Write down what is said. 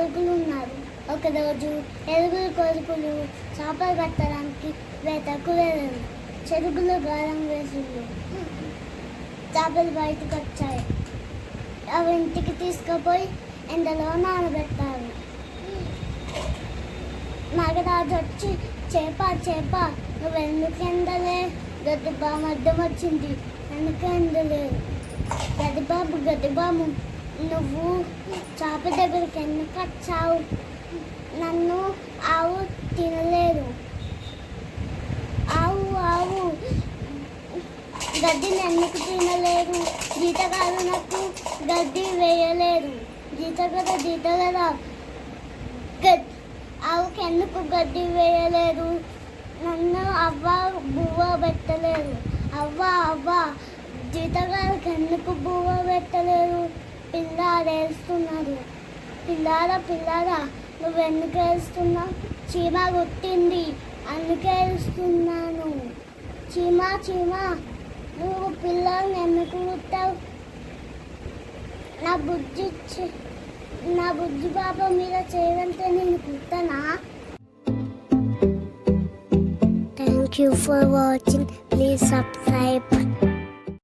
కొడుకులు ఉన్నారు. ఒకరోజు ఏడుగురు కొడుకులు చేపలు పట్టడానికి వేటకు వెళ్ళారు. చెరుకులో గాలం వేసింది. చేపలు బయటకు వచ్చాయి. అవి ఇంటికి తీసుకుపోయి ఎండలో నానబెట్టారు. నాగరాజు వచ్చి చేప నువ్వు ఎందుకు ఎండలే? గడ్డిబాము అడ్డం వచ్చింది, ఎందుకు ఎండలేదు? గడ్డిబాము నువ్వు చేప దగ్గరికి ఎందుకు వచ్చావు? నన్ను ఆవు తినలేదు. ఆవు గడ్డిని ఎందుకు తినలేదు? జీతగాడు నాకు గడ్డి వేయలేదు. జీతగద ఆవుకి ఎందుకు గడ్డి వేయలేదు? నన్ను అవ్వ బువ్వ పెట్టలేదు. అవ్వ జీతగాడికి ఎందుకు బువ్వ పెట్టలేదు? పిల్లాడు ఏడుస్తున్నారు. పిల్లారా నువ్వు ఎందుకు ఏడుస్తున్నావు? చీమ కొట్టింది అందుకే ఏడుస్తున్నాను. చీమ నువ్వు పిల్లల్ని ఎందుకు కుట్టావు? నా బుజ్జి పాప మీద చేయడంతో నేను కుట్టానా? Thank you for watching. Please subscribe.